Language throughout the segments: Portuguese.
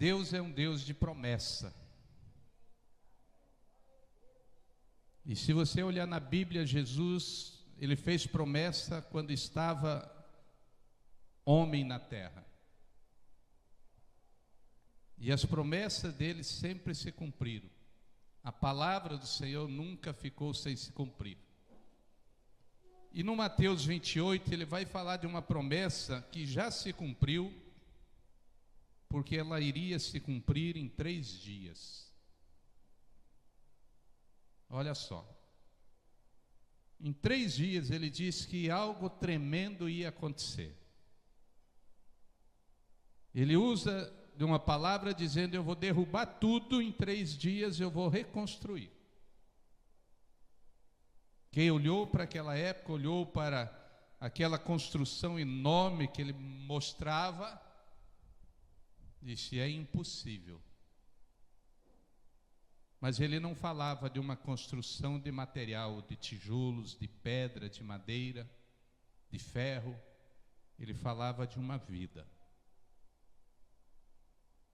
Deus é um Deus de promessa. E se você olhar na Bíblia, Jesus, ele fez promessa quando estava homem na terra. E as promessas dele sempre se cumpriram. A palavra do Senhor nunca ficou sem se cumprir. E no Mateus 28, ele vai falar de uma promessa que já se cumpriu, porque ela iria se cumprir em 3 dias. Olha só. Em 3 dias ele diz que algo tremendo ia acontecer. Ele usa de uma palavra dizendo: eu vou derrubar tudo, em 3 dias eu vou reconstruir. Quem olhou para aquela época, olhou para aquela construção enorme que ele mostrava, disse: é impossível. Mas ele não falava de uma construção de material, de tijolos, de pedra, de madeira, de ferro. Ele falava de uma vida.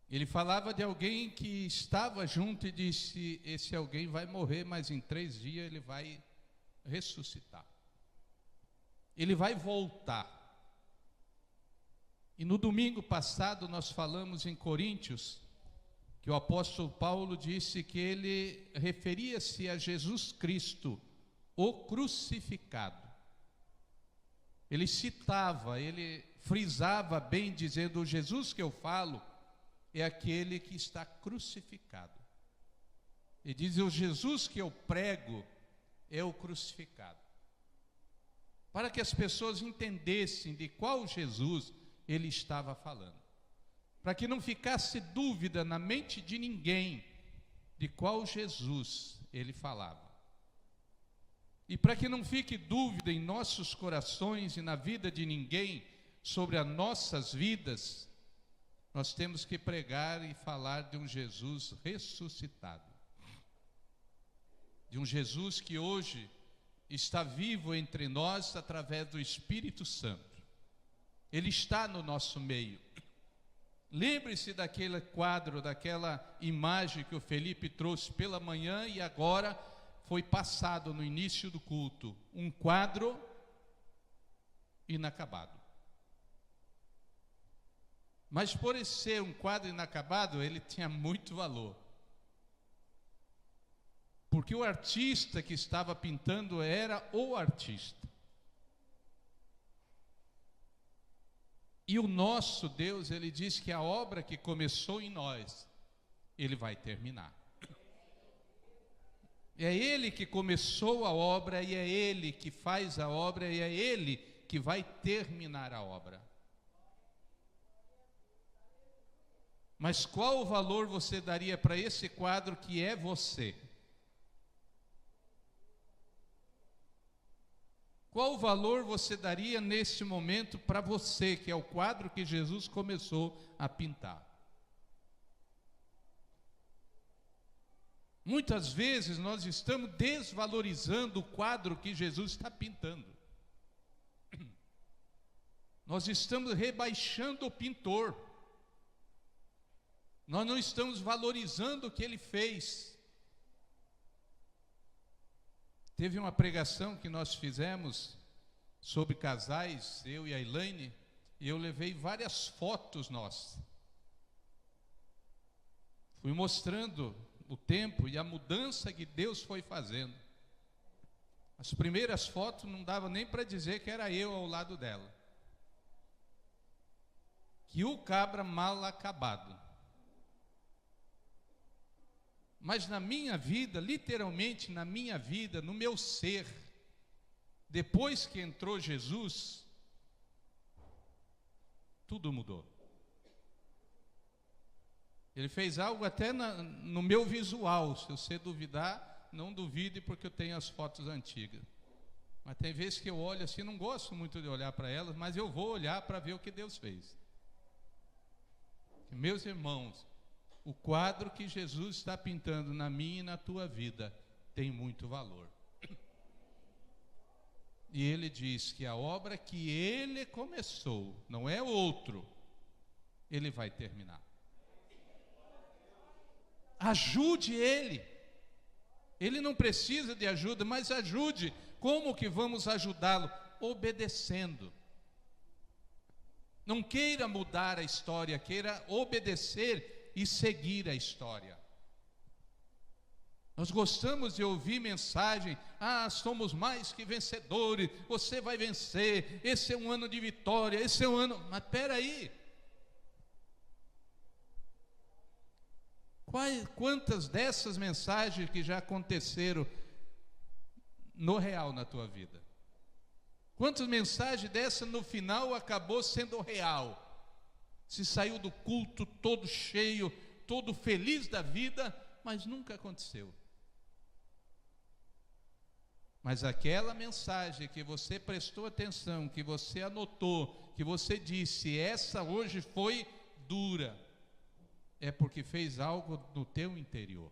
Ele falava de alguém que estava junto e disse: esse alguém vai morrer, mas em 3 dias ele vai ressuscitar. Ele vai voltar. E no domingo passado nós falamos em Coríntios, que o apóstolo Paulo disse que ele referia-se a Jesus Cristo, o crucificado. Ele citava, ele frisava bem, dizendo: o Jesus que eu falo é aquele que está crucificado. Ele diz: o Jesus que eu prego é o crucificado. Para que as pessoas entendessem de qual Jesus ele estava falando. Para que não ficasse dúvida na mente de ninguém de qual Jesus ele falava. E para que não fique dúvida em nossos corações e na vida de ninguém sobre as nossas vidas, nós temos que pregar e falar de um Jesus ressuscitado. De um Jesus que hoje está vivo entre nós através do Espírito Santo. Ele está no nosso meio. Lembre-se daquele quadro, daquela imagem que o Felipe trouxe pela manhã e agora foi passado no início do culto. Um quadro inacabado. Mas por ser um quadro inacabado, ele tinha muito valor. Porque o artista que estava pintando era o artista. E o nosso Deus, ele diz que a obra que começou em nós, ele vai terminar. É Ele que começou a obra, e é Ele que faz a obra, e é Ele que vai terminar a obra. Mas qual o valor você daria para esse quadro que é você? Qual valor você daria nesse momento para você, que é o quadro que Jesus começou a pintar? Muitas vezes nós estamos desvalorizando o quadro que Jesus está pintando. Nós estamos rebaixando o pintor. Nós não estamos valorizando o que ele fez. Teve uma pregação que nós fizemos sobre casais, eu e a Elaine, e eu levei várias fotos nossas. Fui mostrando o tempo e a mudança que Deus foi fazendo. As primeiras fotos não dava nem para dizer que era eu ao lado dela. Que o cabra mal acabado. Mas na minha vida, literalmente na minha vida, no meu ser, depois que entrou Jesus, tudo mudou. Ele fez algo até no meu visual. Se você duvidar, não duvide, porque eu tenho as fotos antigas. Mas tem vezes que eu olho assim, não gosto muito de olhar para elas, mas eu vou olhar para ver o que Deus fez. Meus irmãos, o quadro que Jesus está pintando na minha e na tua vida tem muito valor. E ele diz que a obra que ele começou, não é outro, ele vai terminar. Ajude ele. Ele não precisa de ajuda, mas ajude. Como que vamos ajudá-lo? Obedecendo. Não queira mudar a história, queira obedecer e seguir a história. Nós gostamos de ouvir mensagem: somos mais que vencedores, você vai vencer, esse é um ano de vitória, esse é um ano... Mas espera aí, quantas dessas mensagens que já aconteceram no real na tua vida? Quantas mensagens dessa no final acabou sendo real? Se saiu do culto todo cheio, todo feliz da vida, mas nunca aconteceu. Mas aquela mensagem que você prestou atenção, que você anotou, que você disse, essa hoje foi dura, é porque fez algo no teu interior.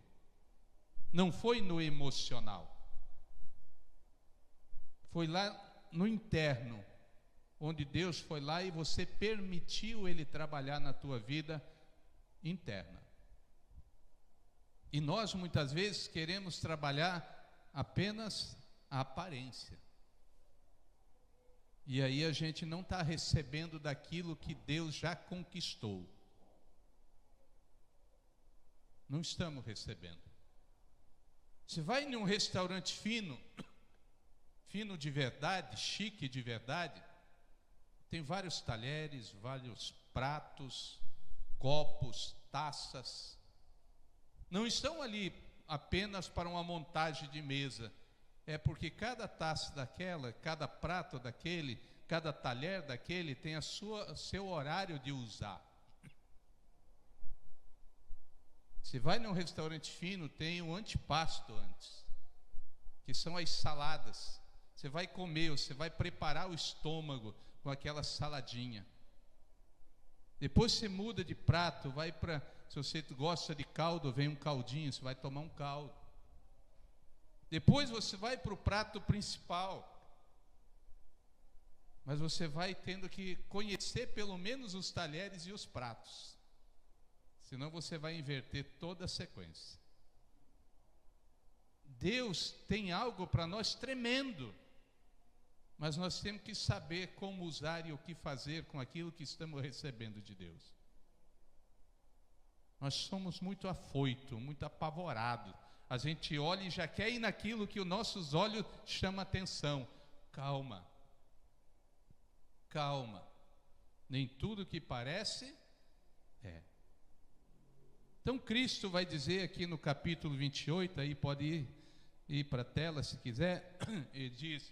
Não foi no emocional. Foi lá no interno, onde Deus foi lá e você permitiu Ele trabalhar na tua vida interna. E nós muitas vezes queremos trabalhar apenas a aparência. E aí a gente não está recebendo daquilo que Deus já conquistou. Não estamos recebendo. Você vai em um restaurante fino, fino de verdade, chique de verdade, tem vários talheres, vários pratos, copos, taças. Não estão ali apenas para uma montagem de mesa. É porque cada taça daquela, cada prato daquele, cada talher daquele tem seu horário de usar. Você vai num restaurante fino, tem o antipasto antes, que são as saladas. Você vai comer, você vai preparar o estômago com aquela saladinha. Depois você muda de prato, vai para... Se você gosta de caldo, vem um caldinho, você vai tomar um caldo. Depois você vai para o prato principal. Mas você vai tendo que conhecer pelo menos os talheres e os pratos. Senão você vai inverter toda a sequência. Deus tem algo para nós tremendo. Mas nós temos que saber como usar e o que fazer com aquilo que estamos recebendo de Deus. Nós somos muito afoitos, muito apavorados. A gente olha e já quer ir naquilo que os nossos olhos chamam atenção. Calma. Calma. Nem tudo que parece é. Então Cristo vai dizer aqui no capítulo 28, aí pode ir para a tela se quiser, ele diz: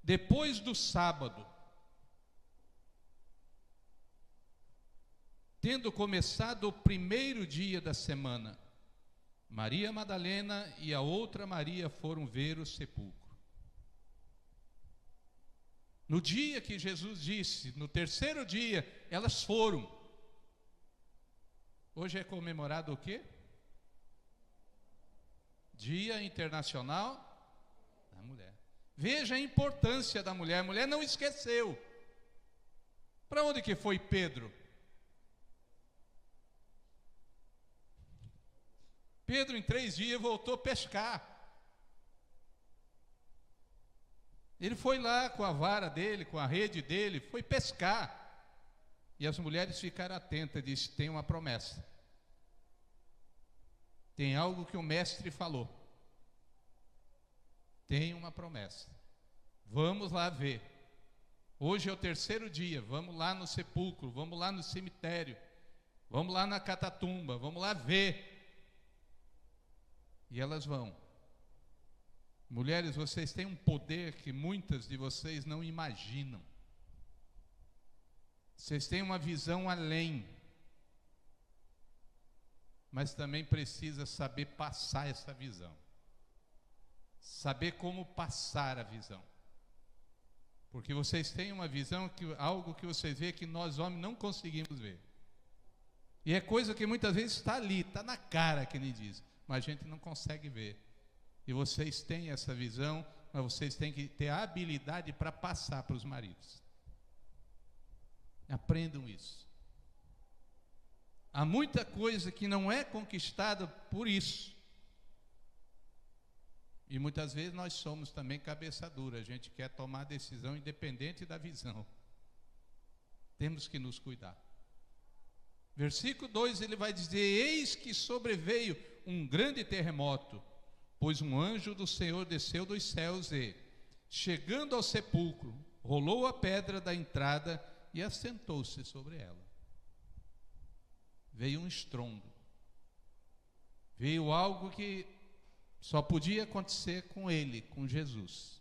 depois do sábado, tendo começado o primeiro dia da semana, Maria Madalena e a outra Maria foram ver o sepulcro. No dia que Jesus disse, no terceiro dia, elas foram. Hoje é comemorado o quê? Dia Internacional da Mulher. Veja a importância da mulher. A mulher não esqueceu. Para onde que foi Pedro? Pedro em 3 dias voltou a pescar. Ele foi lá com a vara dele, com a rede dele, foi pescar. E as mulheres ficaram atentas, disse: tem uma promessa. Tem algo que o mestre falou. Tem uma promessa. Vamos lá ver. Hoje é o terceiro dia, vamos lá no sepulcro, vamos lá no cemitério, vamos lá na catatumba, vamos lá ver. E elas vão. Mulheres, vocês têm um poder que muitas de vocês não imaginam. Vocês têm uma visão além. Mas também precisa saber passar essa visão. Saber como passar a visão. Porque vocês têm uma visão, algo que vocês veem que nós homens não conseguimos ver. E é coisa que muitas vezes está ali, está na cara, que nem diz, mas a gente não consegue ver. E vocês têm essa visão, mas vocês têm que ter a habilidade para passar para os maridos. Aprendam isso. Há muita coisa que não é conquistada por isso. E muitas vezes nós somos também cabeça dura, a gente quer tomar decisão independente da visão. Temos que nos cuidar. Versículo 2, ele vai dizer: eis que sobreveio um grande terremoto, pois um anjo do Senhor desceu dos céus e, chegando ao sepulcro, rolou a pedra da entrada e assentou-se sobre ela. Veio um estrondo. Veio algo que só podia acontecer com ele, com Jesus.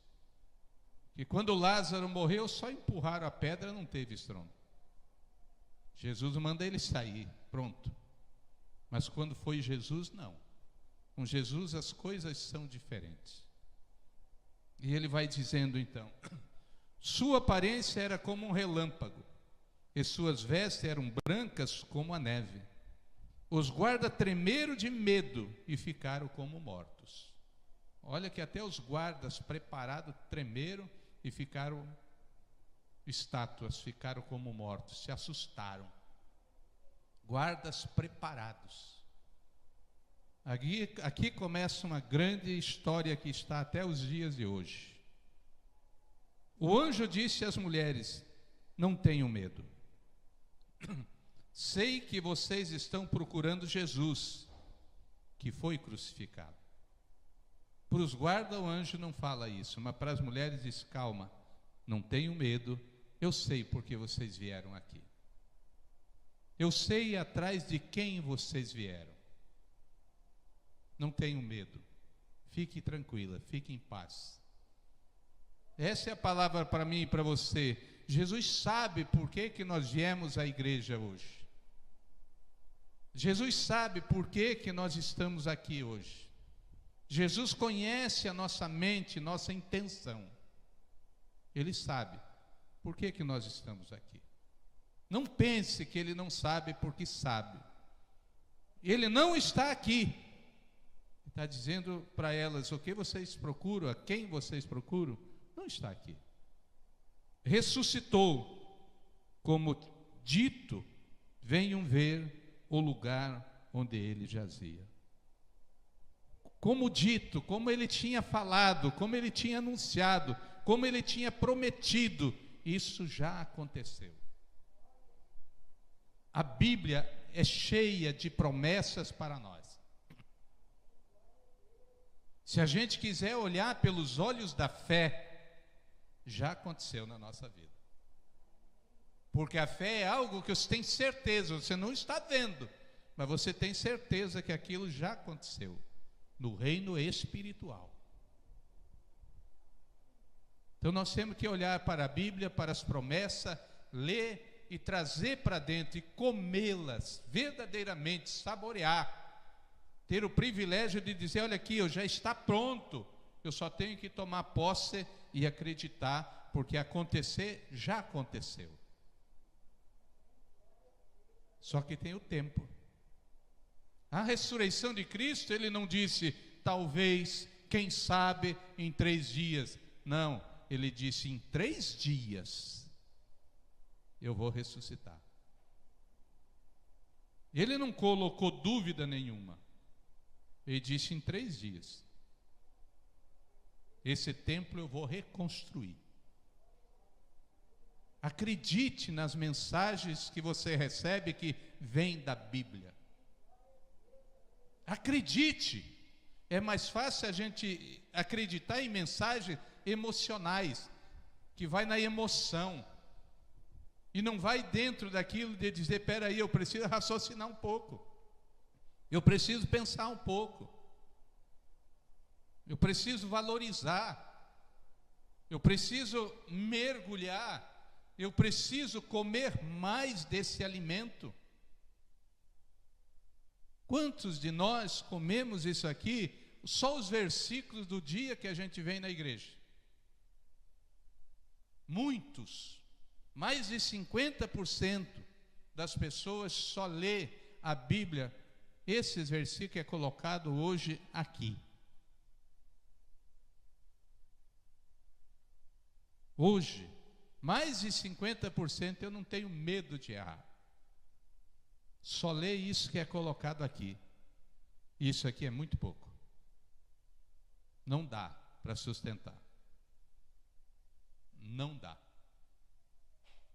Que quando Lázaro morreu, só empurraram a pedra, não teve estrondo. Jesus manda ele sair, pronto. Mas quando foi Jesus, não. Com Jesus as coisas são diferentes. E ele vai dizendo então: sua aparência era como um relâmpago, e suas vestes eram brancas como a neve. Os guardas tremeram de medo e ficaram como mortos. Olha que até os guardas preparados tremeram e ficaram estátuas, ficaram como mortos, se assustaram. Guardas preparados. Aqui começa uma grande história que está até os dias de hoje. O anjo disse às mulheres: não tenham medo. Sei que vocês estão procurando Jesus, que foi crucificado. Para os guardas o anjo não fala isso, mas para as mulheres diz: calma, não tenham medo, eu sei porque vocês vieram aqui. Eu sei atrás de quem vocês vieram. Não tenham medo, fique tranquila, fique em paz. Essa é a palavra para mim e para você. Jesus sabe por que nós viemos à igreja hoje. Jesus sabe por que nós estamos aqui hoje. Jesus conhece a nossa mente, nossa intenção. Ele sabe por que nós estamos aqui. Não pense que ele não sabe, porque sabe. Ele não está aqui. Está dizendo para elas: o que vocês procuram, a quem vocês procuram, não está aqui. Ressuscitou, como dito, venham ver o lugar onde ele jazia. Como dito, como ele tinha falado, como ele tinha anunciado, como ele tinha prometido, isso já aconteceu. A Bíblia é cheia de promessas para nós. Se a gente quiser olhar pelos olhos da fé, já aconteceu na nossa vida. Porque a fé é algo que você tem certeza, você não está vendo, mas você tem certeza que aquilo já aconteceu no reino espiritual. Então nós temos que olhar para a Bíblia, para as promessas, ler e trazer para dentro e comê-las verdadeiramente, saborear, ter o privilégio de dizer: olha aqui, eu já está pronto, eu só tenho que tomar posse e acreditar, porque acontecer já aconteceu. Só que tem o tempo. A ressurreição de Cristo, ele não disse talvez, quem sabe, em 3 dias. Não, ele disse: em 3 dias eu vou ressuscitar. Ele não colocou dúvida nenhuma. Ele disse: em 3 dias esse templo eu vou reconstruir. Acredite nas mensagens que você recebe que vêm da Bíblia. Acredite. É mais fácil a gente acreditar em mensagens emocionais, que vai na emoção, e não vai dentro daquilo de dizer: espera aí, eu preciso raciocinar um pouco, eu preciso pensar um pouco, eu preciso valorizar, eu preciso mergulhar, eu preciso comer mais desse alimento. Quantos de nós comemos isso aqui, só os versículos do dia que a gente vem na igreja? Muitos, mais de 50% das pessoas só lê a Bíblia, esses versículos que é colocado hoje aqui. Hoje, mais de 50% eu não tenho medo de errar. Só lê isso que é colocado aqui. Isso aqui é muito pouco. Não dá para sustentar. Não dá.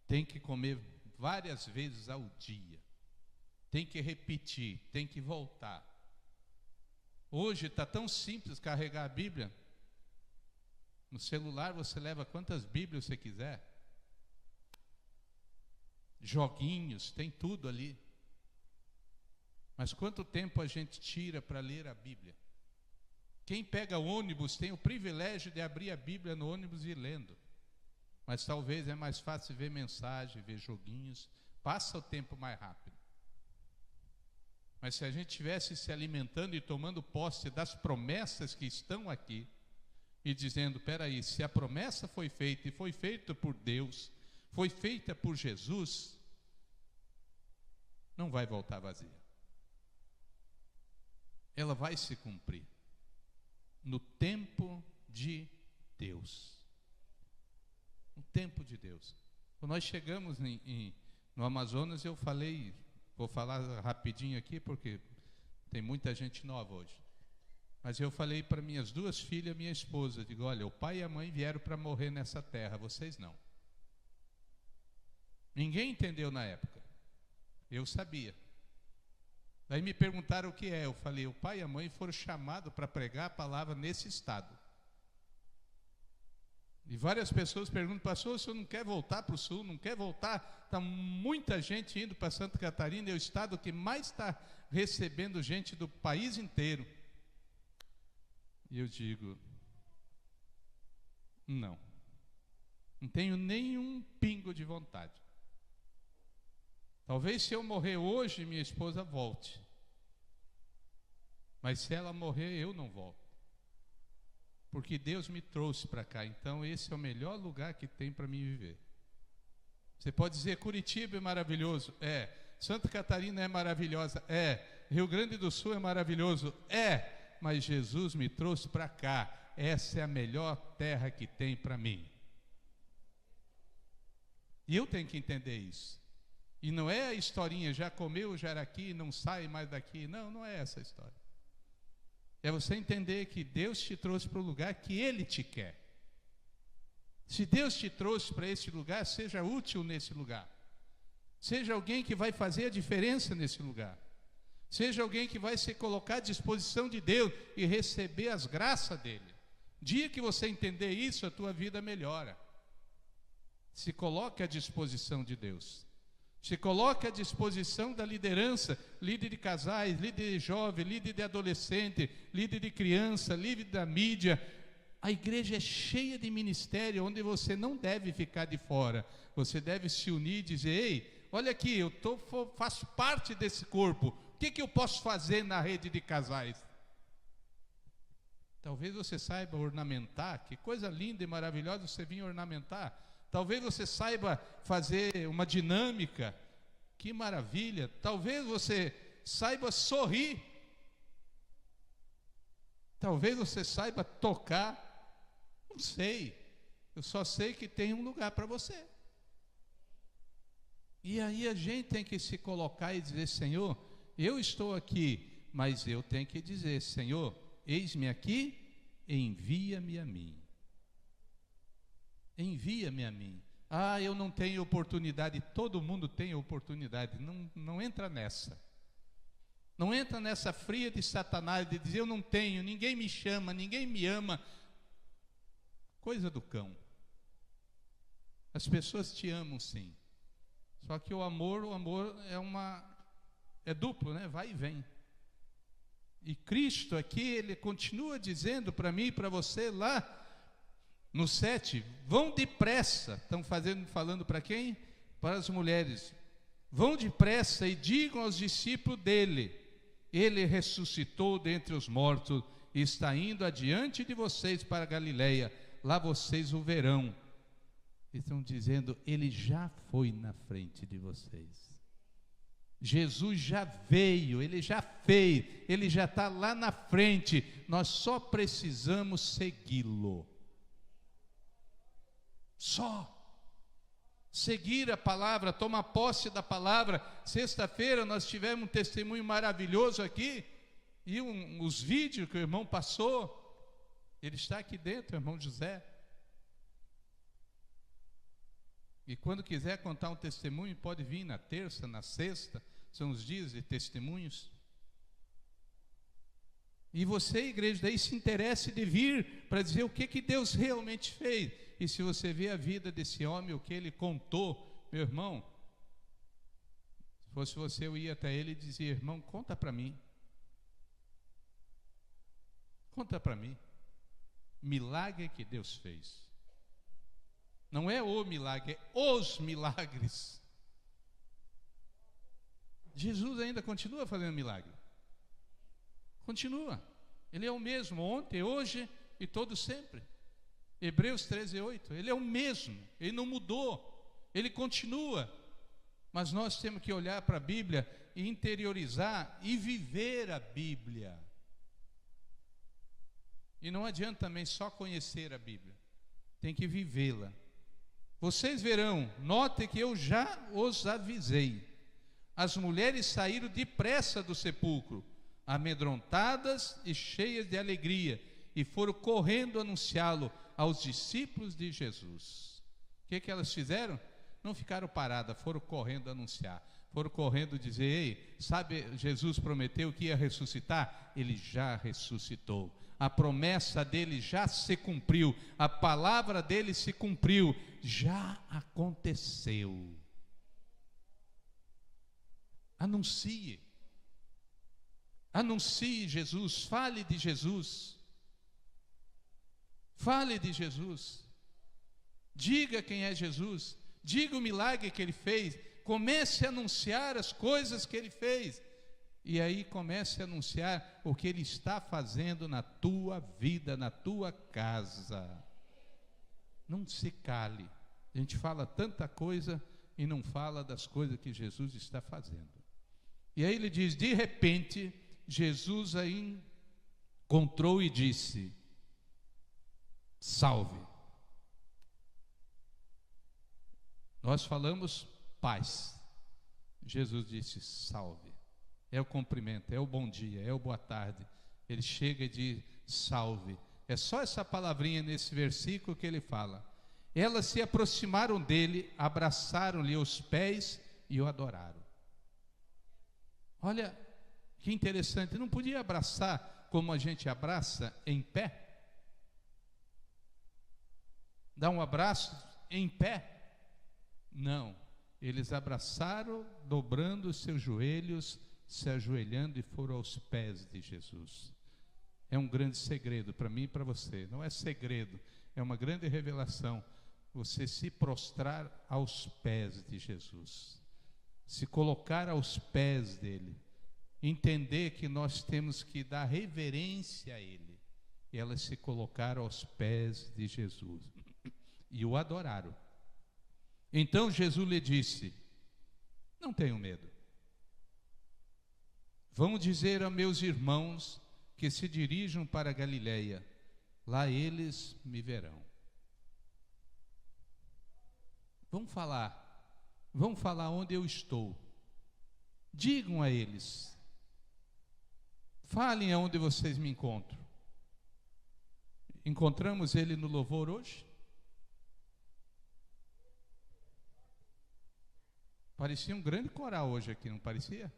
Tem que comer várias vezes ao dia. Tem que repetir, tem que voltar. Hoje está tão simples carregar a Bíblia. No celular você leva quantas Bíblias você quiser. Joguinhos, tem tudo ali. Mas quanto tempo a gente tira para ler a Bíblia? Quem pega ônibus tem o privilégio de abrir a Bíblia no ônibus e ir lendo. Mas talvez é mais fácil ver mensagem, ver joguinhos. Passa o tempo mais rápido. Mas se a gente estivesse se alimentando e tomando posse das promessas que estão aqui, e dizendo, espera aí, se a promessa foi feita, e foi feita por Deus, foi feita por Jesus, não vai voltar vazia. Ela vai se cumprir no tempo de Deus. No tempo de Deus. Quando nós chegamos no Amazonas, eu falei, vou falar rapidinho aqui, porque tem muita gente nova hoje. Mas eu falei para minhas duas filhas e minha esposa, digo, olha, o pai e a mãe vieram para morrer nessa terra, vocês não. Ninguém entendeu na época. Eu sabia. Daí me perguntaram o que é. Eu falei, o pai e a mãe foram chamados para pregar a palavra nesse estado. E várias pessoas perguntam, pastor, o senhor não quer voltar para o sul, não quer voltar? Está muita gente indo para Santa Catarina, é o estado que mais está recebendo gente do país inteiro. E eu digo, não tenho nenhum pingo de vontade. Talvez se eu morrer hoje, minha esposa volte. Mas se ela morrer, eu não volto. Porque Deus me trouxe para cá. Então esse é o melhor lugar que tem para mim viver. Você pode dizer, Curitiba é maravilhoso? É. Santa Catarina é maravilhosa? É. Rio Grande do Sul é maravilhoso? É. Mas Jesus me trouxe para cá. Essa é a melhor terra que tem para mim. E eu tenho que entender isso. E não é a historinha, já comeu, já era aqui, não sai mais daqui. Não, não é essa a história. É você entender que Deus te trouxe para o lugar que Ele te quer. Se Deus te trouxe para esse lugar, seja útil nesse lugar. Seja alguém que vai fazer a diferença nesse lugar. Seja alguém que vai se colocar à disposição de Deus e receber as graças dEle. Dia que você entender isso, a tua vida melhora. Se coloque à disposição de Deus. Se coloque à disposição da liderança, líder de casais, líder de jovem, líder de adolescente, líder de criança, líder da mídia. A igreja é cheia de ministério onde você não deve ficar de fora. Você deve se unir e dizer, ei, olha aqui, faço parte desse corpo. O que eu posso fazer na rede de casais? Talvez você saiba ornamentar, que coisa linda e maravilhosa você vir ornamentar. Talvez você saiba fazer uma dinâmica, que maravilha. Talvez você saiba sorrir. Talvez você saiba tocar. Não sei. Eu só sei que tem um lugar para você. E aí a gente tem que se colocar e dizer, Senhor, eu estou aqui, mas eu tenho que dizer, Senhor, eis-me aqui, envia-me a mim. Envia-me a mim. Ah, eu não tenho oportunidade. Todo mundo tem oportunidade. Não entra nessa. Não entra nessa fria de Satanás de dizer eu não tenho, ninguém me chama, ninguém me ama. Coisa do cão. As pessoas te amam sim. Só que o amor é duplo, né? Vai e vem. E Cristo aqui, Ele continua dizendo para mim e para você lá no 7, vão depressa. Estão falando para quem? Para as mulheres. Vão depressa e digam aos discípulos dele, ele ressuscitou dentre os mortos e está indo adiante de vocês para Galileia, lá vocês o verão. Estão dizendo, ele já foi na frente de vocês. Jesus já veio, ele já fez, ele já está lá na frente, nós só precisamos segui-lo. Só. seguir a palavra, tomar posse da palavra. Sexta-feira nós tivemos um testemunho maravilhoso aqui, e os vídeos que o irmão passou, ele está aqui dentro, o irmão José. E quando quiser contar um testemunho, pode vir na terça, na sexta, são os dias de testemunhos. E você, igreja, daí se interesse de vir para dizer o que Deus realmente fez. E se você vê a vida desse homem, o que ele contou, meu irmão, se fosse você, eu ia até ele e dizia: irmão, conta para mim. Conta para mim. Milagre que Deus fez. Não é o milagre, é os milagres. Jesus ainda continua fazendo milagre. Continua. Ele é o mesmo ontem, hoje e todo sempre. Hebreus 13:8. Ele é o mesmo, ele não mudou, ele continua. Mas nós temos que olhar para a Bíblia e interiorizar e viver a Bíblia. E não adianta também só conhecer a Bíblia, tem que vivê-la. Vocês verão, notem que eu já os avisei. As mulheres saíram depressa do sepulcro, amedrontadas e cheias de alegria, e foram correndo anunciá-lo aos discípulos de Jesus. O que elas fizeram? Não ficaram paradas, foram correndo anunciar. Foram correndo dizer: ei, sabe, Jesus prometeu que ia ressuscitar? Ele já ressuscitou. A promessa dele já se cumpriu, a palavra dele se cumpriu, já aconteceu. Anuncie Jesus, fale de Jesus, fale de Jesus, diga quem é Jesus, diga o milagre que ele fez, comece a anunciar as coisas que ele fez. E aí comece a anunciar o que ele está fazendo na tua vida, na tua casa. Não se cale. A gente fala tanta coisa e não fala das coisas que Jesus está fazendo. E aí ele diz: de repente, Jesus aí encontrou e disse: salve. Nós falamos paz. Jesus disse: salve. É o cumprimento, é o bom dia, é o boa tarde. Ele chega e diz: salve. É só essa palavrinha nesse versículo que ele fala. Elas se aproximaram dele, abraçaram-lhe os pés e o adoraram. Olha que interessante, não podia abraçar como a gente abraça em pé? Dar um abraço em pé? Não, eles abraçaram, dobrando os seus joelhos, se ajoelhando, e foram aos pés de Jesus. É um grande segredo para mim e para você. Não é segredo, é uma grande revelação. Você se prostrar aos pés de Jesus, se colocar aos pés dele, entender que nós temos que dar reverência a ele. E elas se colocaram aos pés de Jesus e o adoraram. Então Jesus lhe disse: não tenham medo. Vão dizer a meus irmãos que se dirijam para a Galileia, lá eles me verão. Vão falar onde eu estou. Digam a eles, falem aonde vocês me encontram. Encontramos ele no louvor hoje? Parecia um grande coral hoje aqui, não parecia?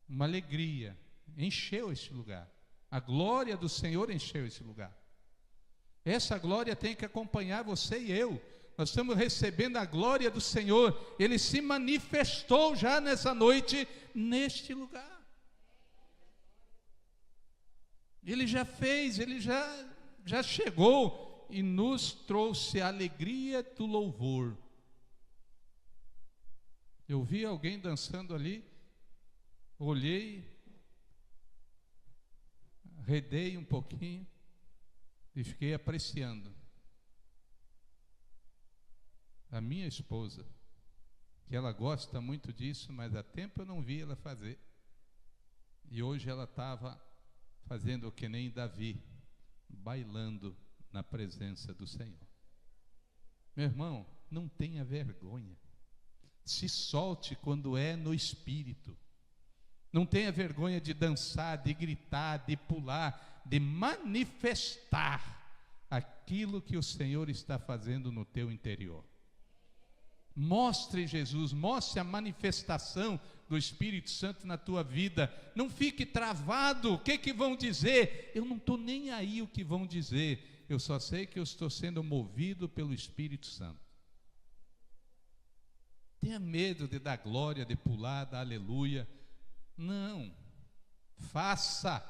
Uma alegria, encheu esse lugar. A glória do Senhor encheu esse lugar. Essa glória tem que acompanhar você e eu. Nós estamos recebendo a glória do Senhor. Ele se manifestou já nessa noite, neste lugar. Ele já fez, ele já chegou e nos trouxe a alegria do louvor. Eu vi alguém dançando ali, olhei, redei um pouquinho e fiquei apreciando. A minha esposa, que ela gosta muito disso, mas há tempo eu não vi ela fazer. E hoje ela estava fazendo o que nem Davi, bailando na presença do Senhor. Meu irmão, não tenha vergonha. Se solte quando é no Espírito. Não tenha vergonha de dançar, de gritar, de pular, de manifestar aquilo que o Senhor está fazendo no teu interior. Mostre Jesus, mostre a manifestação do Espírito Santo na tua vida. Não fique travado. O que vão dizer? Eu não estou nem aí o que vão dizer. Eu só sei que eu estou sendo movido pelo Espírito Santo. Tenha medo de dar glória, de pular, dar aleluia. Não. Faça.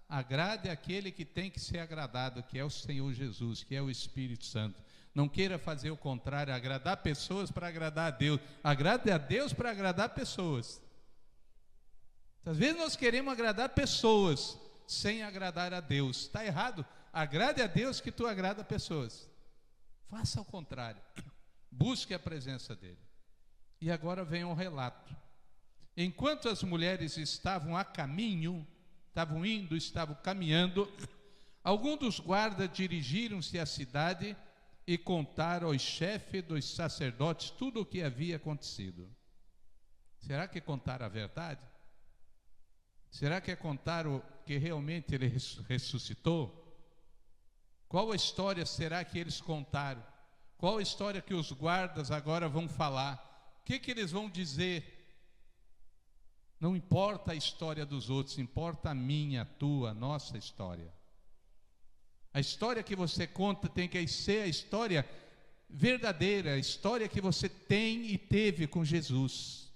Agrade aquele que tem que ser agradado, que é o Senhor Jesus, que é o Espírito Santo. Não queira fazer o contrário, agradar pessoas para agradar a Deus. Agrade a Deus para agradar pessoas. Às vezes nós queremos agradar pessoas sem agradar a Deus. Está errado. Agrade a Deus que tu agrada pessoas. Faça o contrário. Busque a presença dele. E agora vem um relato. Enquanto as mulheres estavam a caminho, estavam caminhando, alguns dos guardas dirigiram-se à cidade e contaram aos chefes dos sacerdotes tudo o que havia acontecido. Será que contaram a verdade? Será que contaram que realmente ele ressuscitou? Qual a história será que eles contaram? Qual a história que os guardas agora vão falar? O que eles vão dizer? Não importa a história dos outros, importa a minha, a tua, a nossa história. A história que você conta tem que ser a história verdadeira, a história que você tem e teve com Jesus.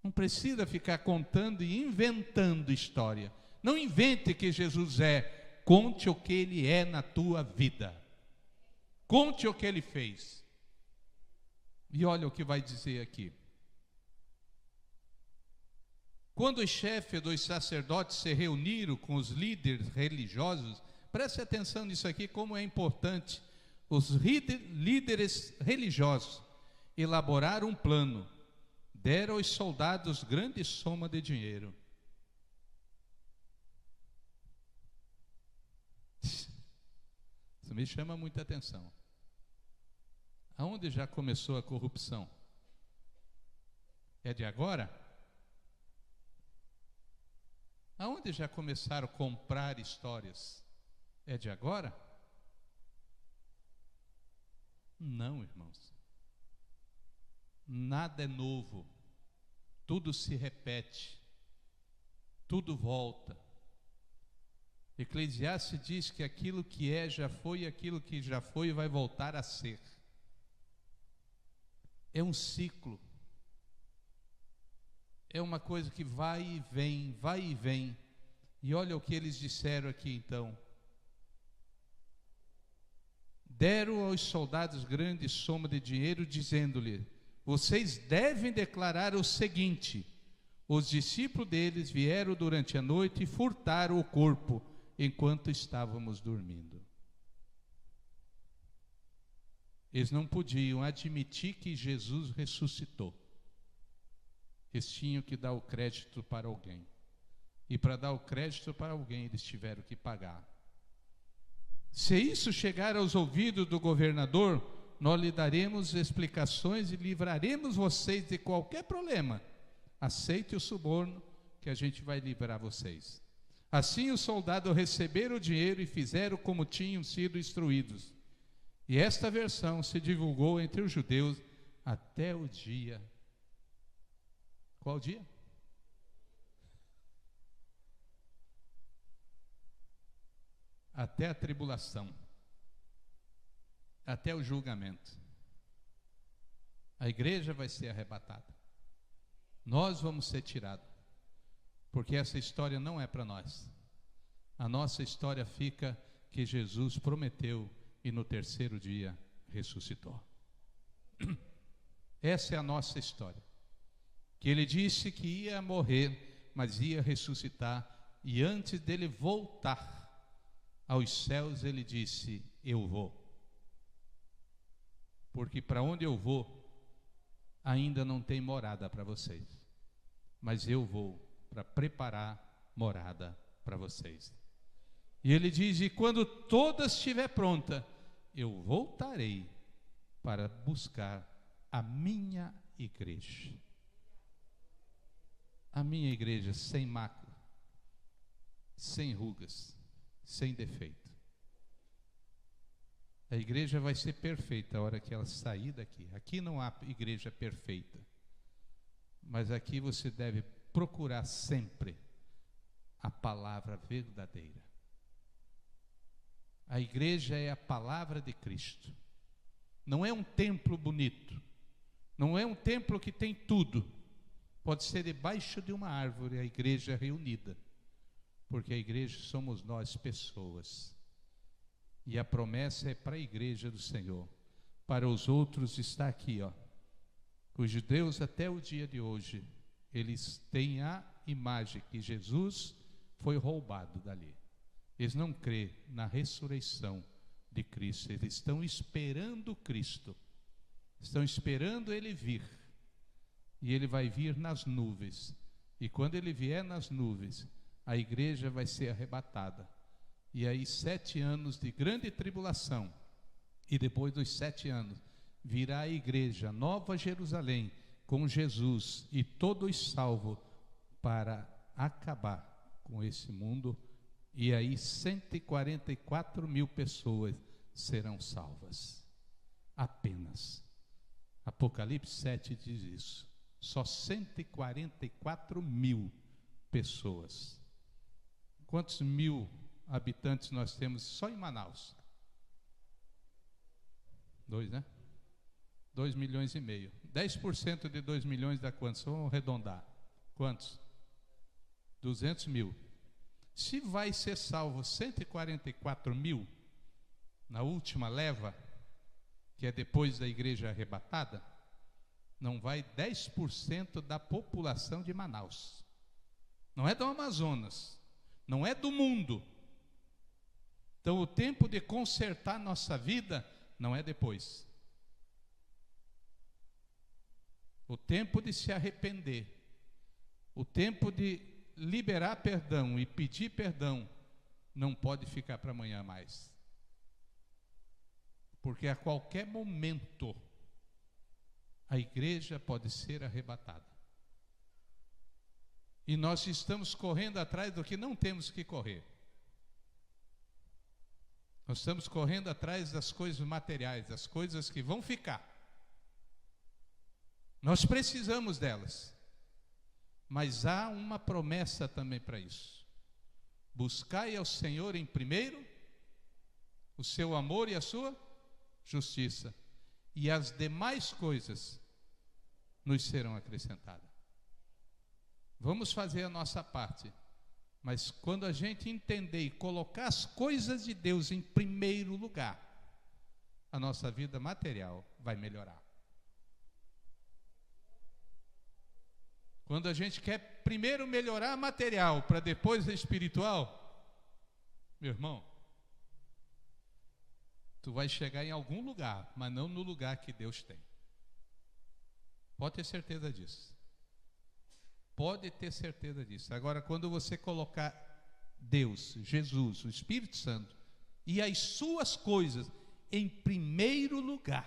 Não precisa ficar contando e inventando história. Não invente que Jesus é. Conte o que ele é na tua vida. Conte o que ele fez. E olha o que vai dizer aqui. Quando os chefes dos sacerdotes se reuniram com os líderes religiosos, preste atenção nisso aqui, como é importante. Os líderes religiosos elaboraram um plano, deram aos soldados grande soma de dinheiro. Isso me chama muita atenção. Aonde já começou a corrupção? É de agora? Aonde já começaram a comprar histórias? É de agora? Não, irmãos. Nada é novo. Tudo se repete. Tudo volta. Eclesiastes diz que aquilo que é já foi, aquilo que já foi vai voltar a ser. É um ciclo. É uma coisa que vai e vem, vai e vem. E olha o que eles disseram aqui então. Deram aos soldados grande soma de dinheiro, dizendo-lhe: vocês devem declarar o seguinte: os discípulos deles vieram durante a noite e furtaram o corpo enquanto estávamos dormindo. Eles não podiam admitir que Jesus ressuscitou. Eles tinham que dar o crédito para alguém. E para dar o crédito para alguém, eles tiveram que pagar. Se isso chegar aos ouvidos do governador, nós lhe daremos explicações e livraremos vocês de qualquer problema. Aceite o suborno que a gente vai livrar vocês. Assim os soldados receberam o dinheiro e fizeram como tinham sido instruídos. E esta versão se divulgou entre os judeus até o dia. Qual dia? Até a tribulação. Até o julgamento. A igreja vai ser arrebatada. Nós vamos ser tirados. Porque essa história não é para nós. A nossa história fica que Jesus prometeu e no terceiro dia ressuscitou. Essa é a nossa história. Que ele disse que ia morrer, mas ia ressuscitar. E antes dele voltar aos céus, ele disse: eu vou. Porque para onde eu vou, ainda não tem morada para vocês. Mas eu vou para preparar morada para vocês. E ele diz: e quando toda estiver pronta, eu voltarei para buscar a minha igreja. A minha igreja sem mácula, sem rugas, sem defeito. A igreja vai ser perfeita a hora que ela sair daqui. Aqui não há igreja perfeita, mas aqui você deve procurar sempre a palavra verdadeira. A igreja é a palavra de Cristo. Não é um templo bonito, não é um templo que tem tudo. Pode ser debaixo de uma árvore a igreja reunida, porque a igreja somos nós, pessoas. E a promessa é para a igreja do Senhor. Para os outros está aqui, ó. Os judeus até o dia de hoje, eles têm a imagem que Jesus foi roubado dali. Eles não crêem na ressurreição de Cristo. Eles estão esperando Cristo. Estão esperando Ele vir. E Ele vai vir nas nuvens. E quando Ele vier nas nuvens, a igreja vai ser arrebatada. E aí 7 anos de grande tribulação. E depois dos 7 anos, virá a igreja, Nova Jerusalém, com Jesus e todos salvos, para acabar com esse mundo. E aí 144 mil pessoas serão salvas. Apenas. Apocalipse 7 diz isso. Só 144 mil pessoas. Quantos mil habitantes nós temos só em Manaus? 2, né? 2 milhões e meio. 10% de 2 milhões dá quantos? Vamos arredondar. Quantos? 200 mil. Se vai ser salvo 144 mil, na última leva, que é depois da igreja arrebatada, não vai 10% da população de Manaus. Não é do Amazonas, não é do mundo. Então o tempo de consertar nossa vida não é depois. O tempo de se arrepender, o tempo de liberar perdão e pedir perdão, não pode ficar para amanhã mais. Porque a qualquer momento, a igreja pode ser arrebatada. E nós estamos correndo atrás do que não temos que correr. Nós estamos correndo atrás das coisas materiais, das coisas que vão ficar. Nós precisamos delas. Mas há uma promessa também para isso. Buscai ao Senhor em primeiro o seu amor e a sua justiça, e as demais coisas nos serão acrescentadas. Vamos fazer a nossa parte, mas quando a gente entender e colocar as coisas de Deus em primeiro lugar, a nossa vida material vai melhorar. Quando a gente quer primeiro melhorar material para depois a espiritual, meu irmão, tu vai chegar em algum lugar, mas não no lugar que Deus tem. Pode ter certeza disso. Pode ter certeza disso. Agora, quando você colocar Deus, Jesus, o Espírito Santo e as suas coisas em primeiro lugar,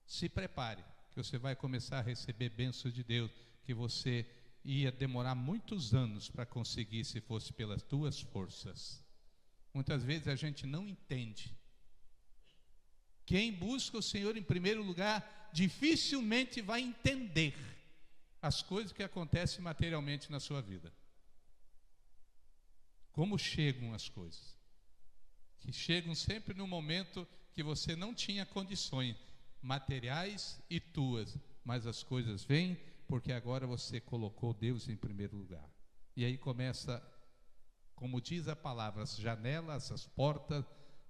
se prepare, que você vai começar a receber bênçãos de Deus, que você ia demorar muitos anos para conseguir se fosse pelas tuas forças. Muitas vezes a gente não entende. Quem busca o Senhor em primeiro lugar, dificilmente vai entender as coisas que acontecem materialmente na sua vida. Como chegam as coisas? Que chegam sempre no momento que você não tinha condições materiais e tuas, mas as coisas vêm porque agora você colocou Deus em primeiro lugar. E aí começa, como diz a palavra, as janelas, as portas,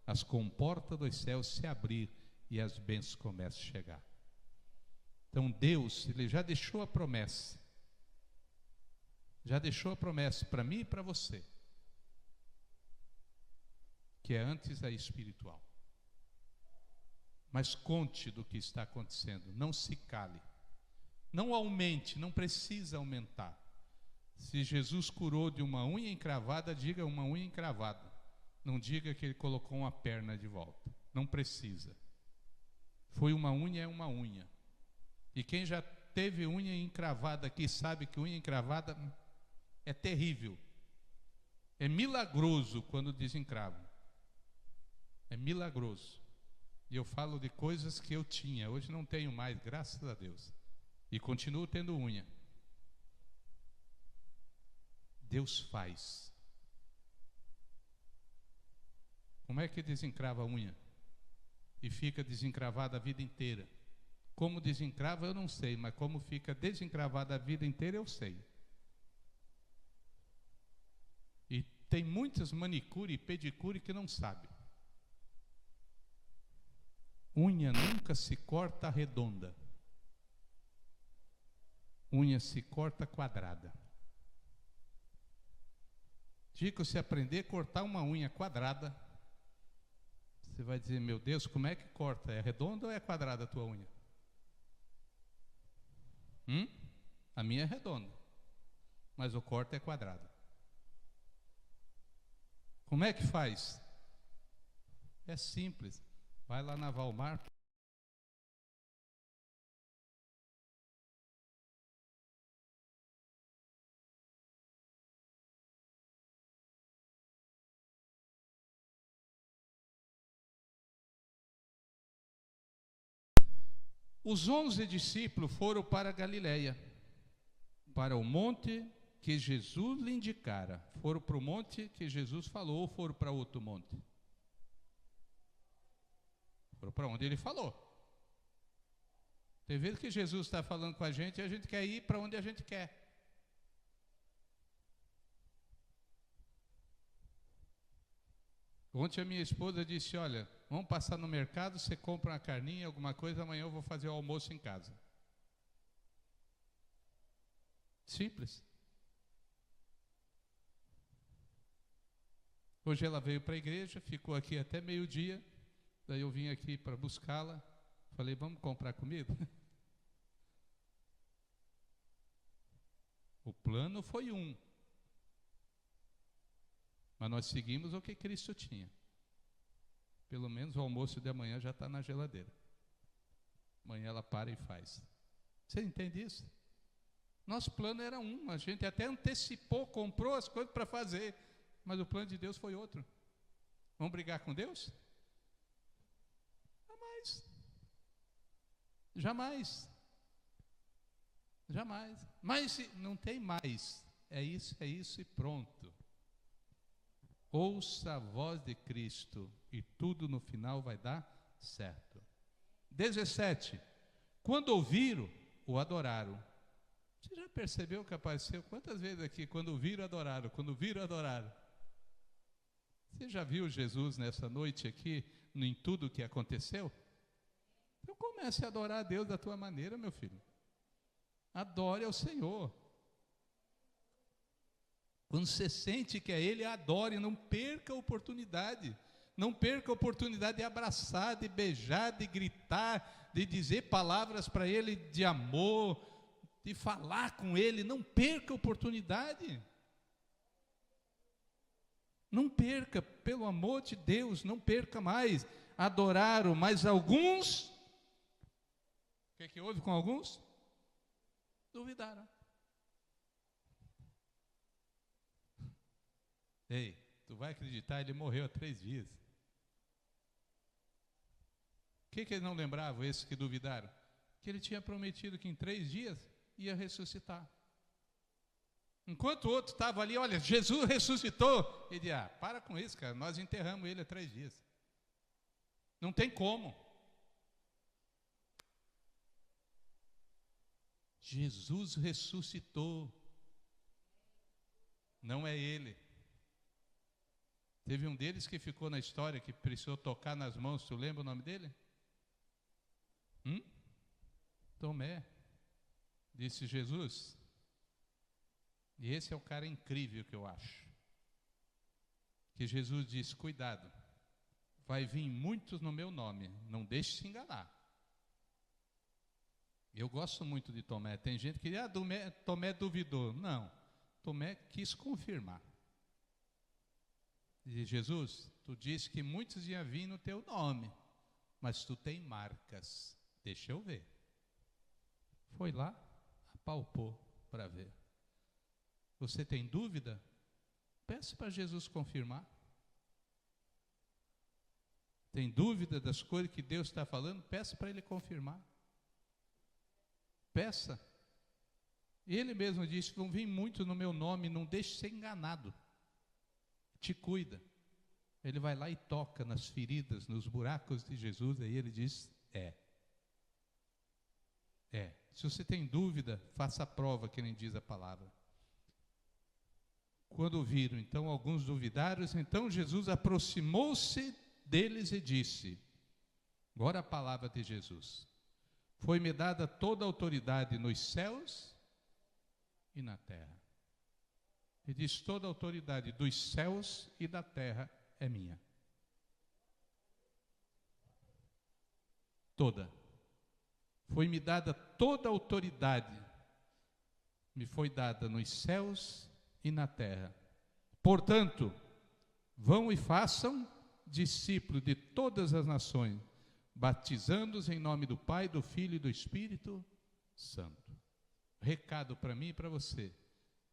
as comportas dos céus se abrir e as bênçãos começam a chegar. Então Deus, Ele já deixou a promessa. Já deixou a promessa para mim e para você, que é antes a espiritual. Mas conte do que está acontecendo, não se cale. Não aumente, não precisa aumentar. Se Jesus curou de uma unha encravada, diga uma unha encravada. Não diga que Ele colocou uma perna de volta. Não precisa. Foi uma unha, é uma unha. E quem já teve unha encravada aqui sabe que unha encravada é terrível. É milagroso quando desencravam. É milagroso. E eu falo de coisas que eu tinha, hoje não tenho mais, graças a Deus. E continuo tendo unha. Deus faz. Como é que desencrava a unha? E fica desencravada a vida inteira. Como desencrava eu não sei, mas como fica desencravada a vida inteira eu sei. E tem muitas manicure e pedicure que não sabem. Unha nunca se corta redonda. Unha se corta quadrada. Chico, se aprender a cortar uma unha quadrada, você vai dizer, meu Deus, como é que corta? É redonda ou é quadrada a tua unha? A minha é redonda, mas o corte é quadrado. Como é que faz? É simples. Vai lá na Walmart. Os 11 discípulos foram para Galiléia, para o monte que Jesus lhe indicara. Foram para o monte que Jesus falou ou foram para outro monte? Foram para onde ele falou. Tem vezes que Jesus está falando com a gente e a gente quer ir para onde a gente quer. Ontem a minha esposa disse, olha, vamos passar no mercado, você compra uma carninha, alguma coisa, amanhã eu vou fazer o almoço em casa. Simples. Hoje ela veio para a igreja, ficou aqui até meio-dia, daí eu vim aqui para buscá-la, falei, vamos comprar comida? O plano foi um, mas nós seguimos o que Cristo tinha. Pelo menos o almoço de amanhã já está na geladeira. Amanhã ela para e faz. Você entende isso? Nosso plano era um, a gente até antecipou, comprou as coisas para fazer, mas o plano de Deus foi outro. Vamos brigar com Deus? Jamais. Jamais. Jamais. Mas não tem mais. É isso e pronto. Ouça a voz de Cristo e tudo no final vai dar certo. 17. Quando ouviram, o adoraram. Você já percebeu que apareceu quantas vezes aqui? Quando viram, adoraram. Quando viram, adoraram. Você já viu Jesus nessa noite aqui, em tudo o que aconteceu? Então comece a adorar a Deus da tua maneira, meu filho. Adore ao Senhor. Quando você sente que é Ele, adore, não perca a oportunidade. Não perca a oportunidade de abraçar, de beijar, de gritar, de dizer palavras para Ele de amor, de falar com Ele. Não perca a oportunidade. Não perca, pelo amor de Deus, não perca mais. Adoraram, mas alguns, o que houve com alguns? Duvidaram. Ei, tu vai acreditar, ele morreu há 3 dias. O que ele não lembrava, esses que duvidaram? Que ele tinha prometido que em 3 dias ia ressuscitar. Enquanto o outro estava ali, olha, Jesus ressuscitou. Ele disse, para com isso, cara, nós enterramos ele há 3 dias. Não tem como. Jesus ressuscitou. Não é ele. Teve um deles que ficou na história, que precisou tocar nas mãos, tu lembra o nome dele? Tomé. Disse Jesus. E esse é o cara incrível que eu acho. Que Jesus disse, cuidado, vai vir muitos no meu nome, não deixe se enganar. Eu gosto muito de Tomé. Tem gente que diz, Tomé duvidou. Não, Tomé quis confirmar. Diz, Jesus, tu disse que muitos iam vir no teu nome. mas tu tem marcas. Deixa eu ver. Foi lá, apalpou para ver. Você tem dúvida? Peça para Jesus confirmar. Tem dúvida das coisas que Deus está falando? Peça para Ele confirmar. Peça. Ele mesmo disse: vão vir muito no meu nome, não deixe ser enganado. Te cuida. Ele vai lá e toca nas feridas, nos buracos de Jesus, aí ele diz: é. Se você tem dúvida, faça a prova, que nem diz a palavra. Quando viram, então, alguns duvidaram, então Jesus aproximou-se deles e disse, agora a palavra de Jesus: foi-me dada toda a autoridade nos céus e na terra. Ele diz: toda a autoridade dos céus e da terra é minha. Toda. Foi-me dada toda a autoridade, me foi dada nos céus e na terra. Portanto, vão e façam discípulos de todas as nações, batizando-os em nome do Pai, do Filho e do Espírito Santo. Recado para mim e para você: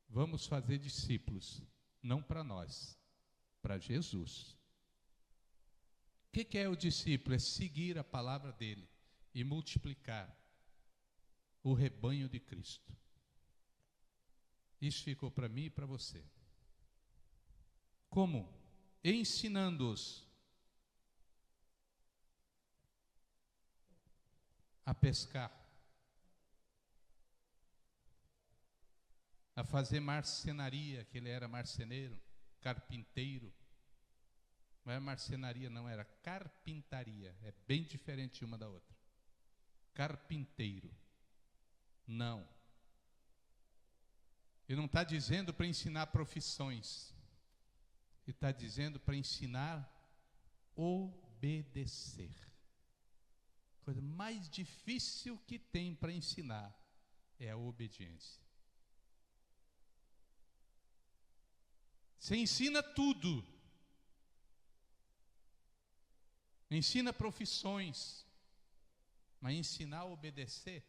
vamos fazer discípulos, não para nós, para Jesus. O que é o discípulo? É seguir a palavra dele e multiplicar o rebanho de Cristo. Isso ficou para mim e para você. Como? Ensinando-os a pescar, a fazer marcenaria, que ele era marceneiro, carpinteiro. Não é marcenaria, não, era carpintaria. É bem diferente uma da outra. Carpinteiro. Não. Ele não está dizendo para ensinar profissões. Ele está dizendo para ensinar a obedecer. A coisa mais difícil que tem para ensinar é a obediência. Você ensina tudo. Ensina profissões. Mas ensinar a obedecer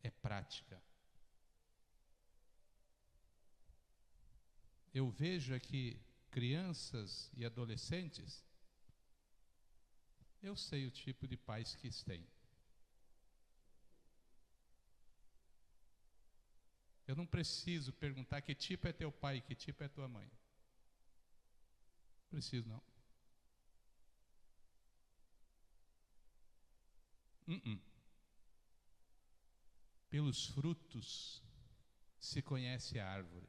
é prática. Eu vejo aqui crianças e adolescentes, eu sei o tipo de pais que têm. Eu não preciso perguntar que tipo é teu pai e que tipo é tua mãe. Não preciso, não. Pelos frutos se conhece a árvore.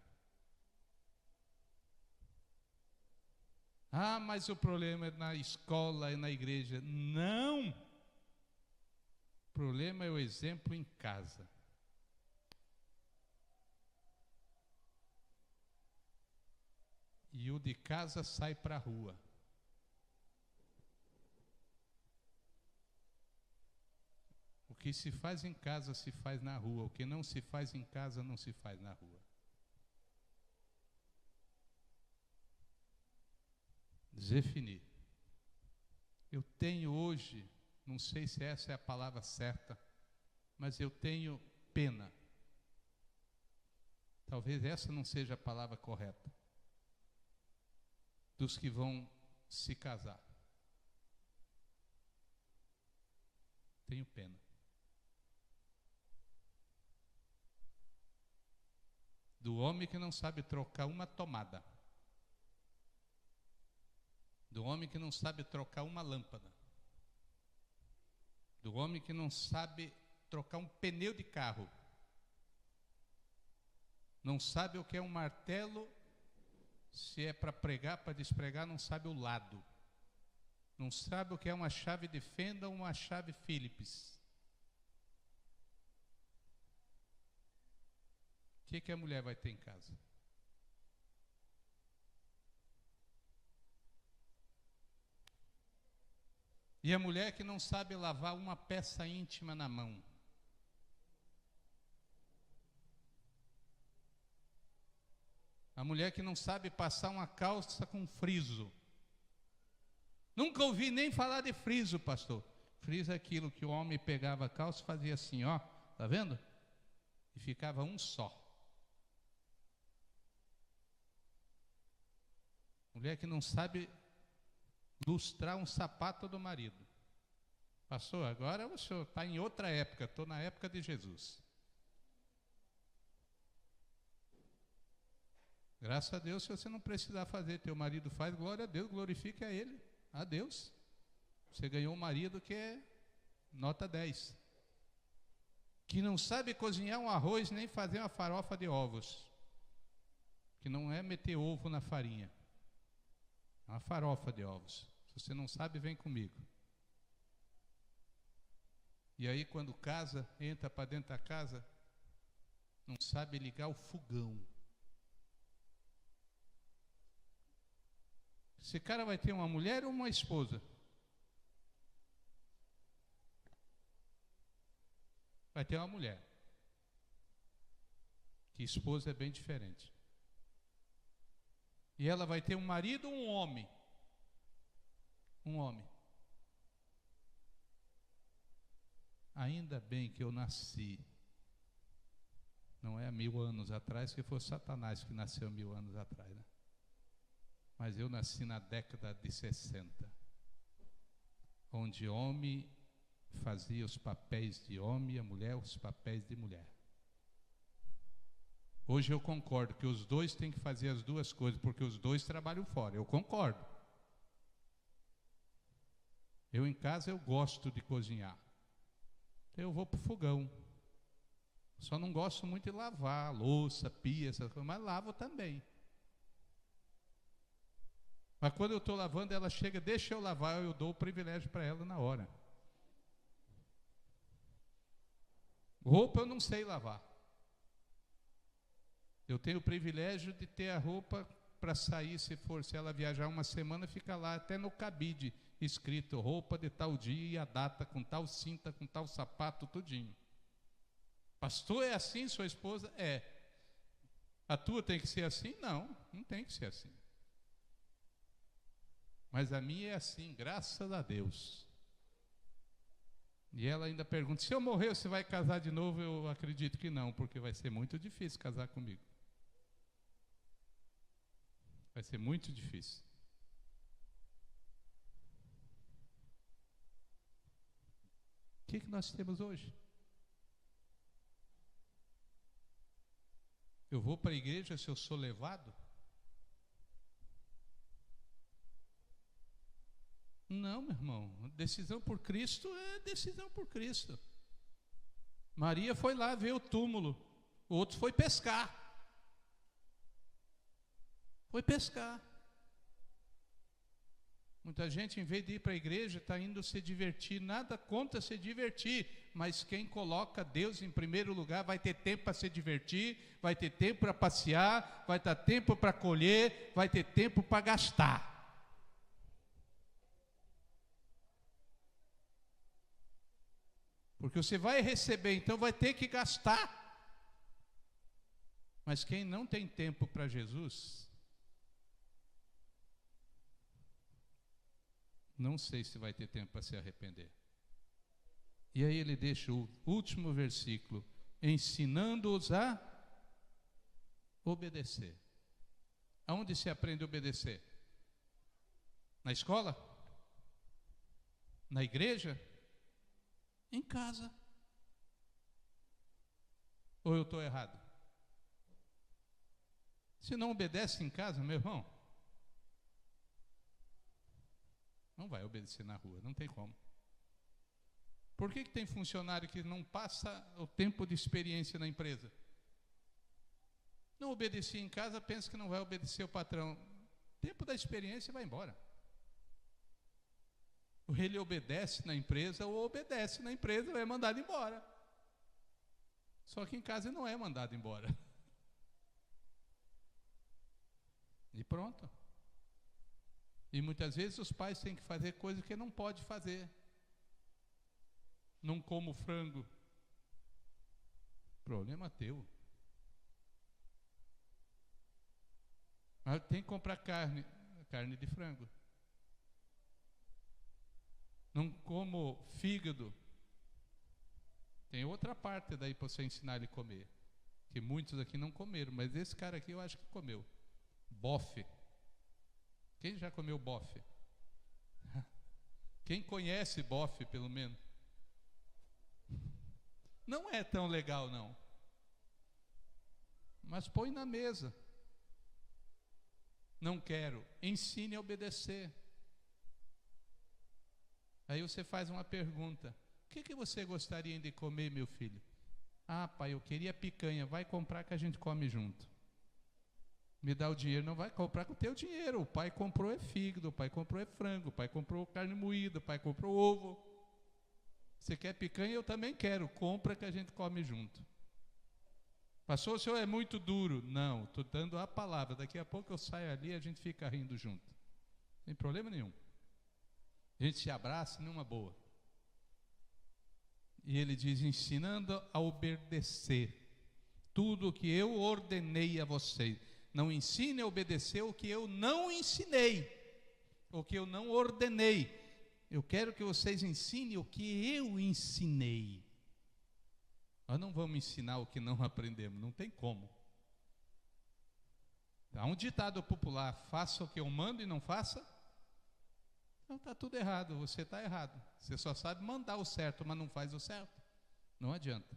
Ah, mas o problema é na escola e na igreja. Não! O problema é o exemplo em casa. E o de casa sai para a rua. O que se faz em casa se faz na rua. O que não se faz em casa não se faz na rua. Definir. Eu tenho hoje, não sei se essa é a palavra certa, mas eu tenho pena. Talvez essa não seja a palavra correta. Dos que vão se casar. Tenho pena. Do homem que não sabe trocar uma tomada. Do homem que não sabe trocar uma lâmpada. Do homem que não sabe trocar um pneu de carro. Não sabe o que é um martelo, se é para pregar, para despregar, não sabe o lado. Não sabe o que é uma chave de fenda ou uma chave Phillips. O que a mulher vai ter em casa? E a mulher que não sabe lavar uma peça íntima na mão. A mulher que não sabe passar uma calça com friso. Nunca ouvi nem falar de friso, pastor. Friso é aquilo que o homem pegava a calça e fazia assim, ó, tá vendo? E ficava um só. Mulher que não sabe lustrar um sapato do marido. Pastor, agora o senhor está em outra época, estou na época de Jesus. Graças a Deus, se você não precisar fazer, teu marido faz, glória a Deus, glorifique a Ele, a Deus. Você ganhou um marido que é nota 10. Que não sabe cozinhar um arroz, nem fazer uma farofa de ovos. Que não é meter ovo na farinha. É uma farofa de ovos. Se você não sabe, vem comigo. E aí quando casa, entra para dentro da casa, não sabe ligar o fogão. Esse cara vai ter uma mulher ou uma esposa? Vai ter uma mulher. Que esposa é bem diferente. E ela vai ter um marido ou um homem? Um homem. Ainda bem que eu nasci. Não é há 1000 anos atrás, que foi Satanás que nasceu 1000 anos atrás, né? Mas eu nasci na década de 60, onde homem fazia os papéis de homem e a mulher os papéis de mulher. Hoje eu concordo que os dois têm que fazer as duas coisas, porque os dois trabalham fora, eu concordo. Eu em casa eu gosto de cozinhar, então eu vou para o fogão. Só não gosto muito de lavar louça, pia, essas coisas, mas lavo também. Mas quando eu estou lavando, ela chega, deixa eu lavar, eu dou o privilégio para ela na hora. Roupa eu não sei lavar. Eu tenho o privilégio de ter a roupa para sair, se ela viajar uma semana, fica lá até no cabide, escrito roupa de tal dia e a data, com tal cinta, com tal sapato, tudinho. Pastor, é assim sua esposa? É. A tua tem que ser assim? Não, não tem que ser assim. Mas a minha é assim, graças a Deus. E ela ainda pergunta, se eu morrer, você vai casar de novo? Eu acredito que não, porque vai ser muito difícil casar comigo. Vai ser muito difícil. O que nós temos hoje? Eu vou para a igreja se eu sou levado? Não, meu irmão, decisão por Cristo é decisão por Cristo. Maria foi lá ver o túmulo, o outro foi pescar. Foi pescar. Muita gente, em vez de ir para a igreja, está indo se divertir. Nada contra se divertir, mas quem coloca Deus em primeiro lugar vai ter tempo para se divertir, vai ter tempo para passear, vai ter tempo para colher, vai ter tempo para gastar. Porque você vai receber, então vai ter que gastar. Mas quem não tem tempo para Jesus, não sei se vai ter tempo para se arrepender. E aí ele deixa o último versículo, ensinando-os a obedecer. Aonde se aprende a obedecer? Na escola? Na igreja? Em casa. Ou eu estou errado? Se não obedece em casa, meu irmão, não vai obedecer na rua, não tem como. Por que tem funcionário que não passa o tempo de experiência na empresa? Não obedecia em casa, pensa que não vai obedecer o patrão. Tempo da experiência vai embora. Ou ele obedece na empresa, ou obedece na empresa, ou é mandado embora. Só que em casa não é mandado embora. E pronto. E muitas vezes os pais têm que fazer coisas que não pode fazer. Não como frango. Problema teu. Mas tem que comprar carne de frango. Não como fígado. Tem outra parte daí para você ensinar ele a comer, que muitos aqui não comeram, mas esse cara aqui eu acho que comeu. Bofe. Quem já comeu bofe? Quem conhece bofe, pelo menos? Não é tão legal, não. Mas põe na mesa. Não quero. Ensine a obedecer. Aí você faz uma pergunta: o que você gostaria de comer, meu filho? Ah, pai, eu queria picanha. Vai comprar que a gente come junto. Me dá o dinheiro. Não vai comprar com o teu dinheiro. O pai comprou é fígado, o pai comprou é frango, o pai comprou carne moída, o pai comprou ovo. Você quer picanha? Eu também quero. Compra que a gente come junto. Pastor, o senhor é muito duro. Não, estou dando a palavra. Daqui a pouco eu saio ali e a gente fica rindo junto. Não tem problema nenhum. A gente se abraça numa boa. E ele diz: ensinando a obedecer tudo o que eu ordenei a vocês. Não ensine a obedecer o que eu não ensinei, o que eu não ordenei. Eu quero que vocês ensinem o que eu ensinei. Nós não vamos ensinar o que não aprendemos, não tem como. Há um ditado popular: faça o que eu mando e não faça. Então está tudo errado, você está errado. Você só sabe mandar o certo, mas não faz o certo. Não adianta.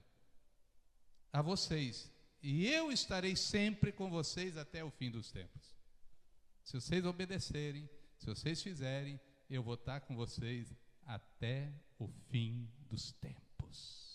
A vocês, e eu estarei sempre com vocês até o fim dos tempos. Se vocês obedecerem, se vocês fizerem, eu vou estar com vocês até o fim dos tempos.